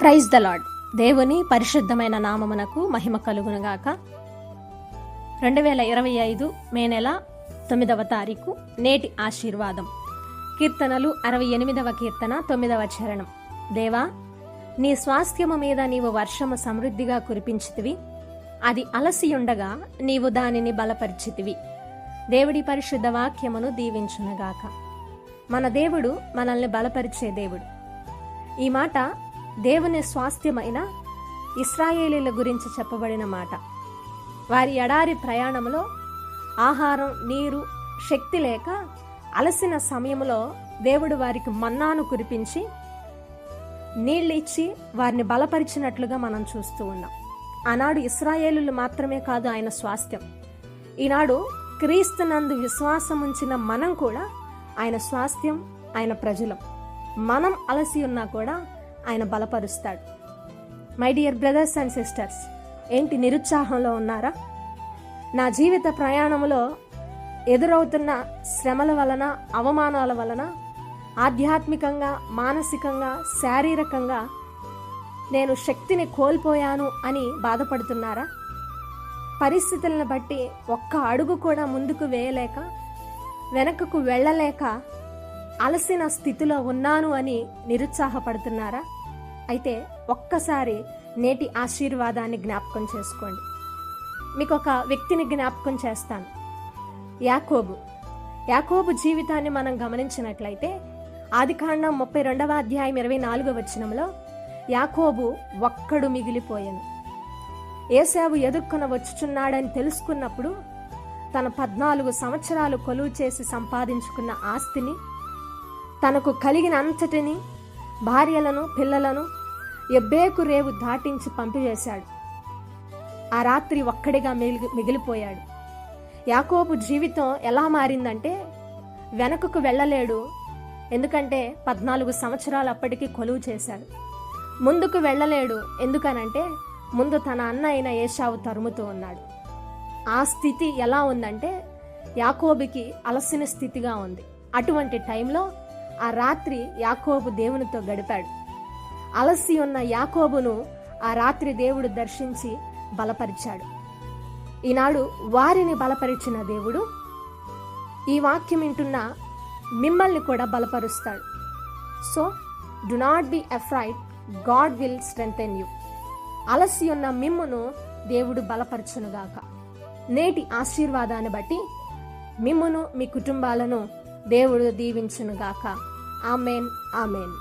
Praise the lord. దేవుని పరిశుద్ధమైన నామమునకు మహిమ కలుగునుగాక. 2025 మే నెల 9వ తారీఖు నేటి ఆశీర్వాదం. కీర్తనలు 68వ కీర్తన 9వ చరణం. దేవా, నీ స్వాస్థ్యము మీద నీవు వర్షము సమృద్ధిగా కురిపించితివి, అది అలసియుండగా నీవు దానిని బలపరిచితివి. దేవుడి పరిశుద్ధ వాక్యమును దీవించునుగాక. మన దేవుడు మనల్ని బలపరిచే దేవుడు. ఈ మాట దేవుని స్వాస్థ్యమైన ఇశ్రాయేలీల గురించి చెప్పబడిన మాట. వారి ఎడారి ప్రయాణంలో ఆహారం, నీరు, శక్తి లేక అలసిన సమయంలో దేవుడు వారికి మన్నాను కురిపించి నీళ్ళు ఇచ్చి వారిని బలపరిచినట్లుగా మనం చూస్తూ ఉన్నాం. ఆనాడు ఇశ్రాయేలులు మాత్రమే కాదు ఆయన స్వాస్థ్యం. ఈనాడు క్రీస్తునందు విశ్వాసం ఉంచిన మనం కూడా ఆయన స్వాస్థ్యం, ఆయన ప్రజలం. మనం అలసి ఉన్నా కూడా ఆయన బలపరుస్తాడు. My dear brothers and sisters, ఏంటి నిరుత్సాహంలో ఉన్నారా? నా జీవిత ప్రయాణంలో ఎదురవుతున్న శ్రమల వలన, అవమానాల వలన ఆధ్యాత్మికంగా, మానసికంగా, శారీరకంగా నేను శక్తిని కోల్పోయాను అని బాధపడుతున్నారా? పరిస్థితులను బట్టి ఒక్క అడుగు కూడా ముందుకు వేయలేక, వెనకకు వెళ్ళలేక అలసిన స్థితిలో ఉన్నాను అని నిరుత్సాహపడుతున్నారా? అయితే ఒక్కసారి నేటి ఆశీర్వాదాన్ని జ్ఞాపకం చేసుకోండి. మీకు ఒక వ్యక్తిని జ్ఞాపకం చేస్తాను. యాకోబు జీవితాన్ని మనం గమనించినట్లయితే ఆదికాండం 32వ అధ్యాయం 24వ వచనంలో యాకోబు ఒక్కడు మిగిలిపోయాను. ఏశావు ఎదుర్కొన వచ్చుచున్నాడని తెలుసుకున్నప్పుడు తన 14 సంవత్సరాలు కొలువు చేసి సంపాదించుకున్న ఆస్తిని, తనకు కలిగిన అంతటిని, భార్యలను, పిల్లలను ఎబ్బేకు రేవు దాటించి పంపివేశాడు. ఆ రాత్రి ఒక్కడిగా మిగిలిపోయాడు. యాకోబు జీవితం ఎలా మారిందంటే, వెనకకు వెళ్ళలేడు, ఎందుకంటే 14 సంవత్సరాలు అప్పటికి కొలువు చేశాడు. ముందుకు వెళ్ళలేడు, ఎందుకనంటే ముందు తన అన్న అయిన ఏశావు తరుముతూ ఉన్నాడు. ఆ స్థితి ఎలా ఉందంటే యాకోబుకి అలసిన స్థితిగా ఉంది. అటువంటి టైంలో ఆ రాత్రి యాకోబు దేవునితో గడిపాడు. అలసి ఉన్న యాకోబును ఆ రాత్రి దేవుడు దర్శించి బలపరిచాడు. ఈనాడు వారిని బలపరిచిన దేవుడు ఈ వాక్యం వింటున్న మిమ్మల్ని కూడా బలపరుస్తాడు. So do not be afraid, God will strengthen you. అలసి ఉన్న మిమ్మును దేవుడు బలపరచునుగాక. నేటి ఆశీర్వాదాన్ని బట్టి మిమ్మును, మీ కుటుంబాలను దేవుడు దీవించునుగాక. Amen, amen.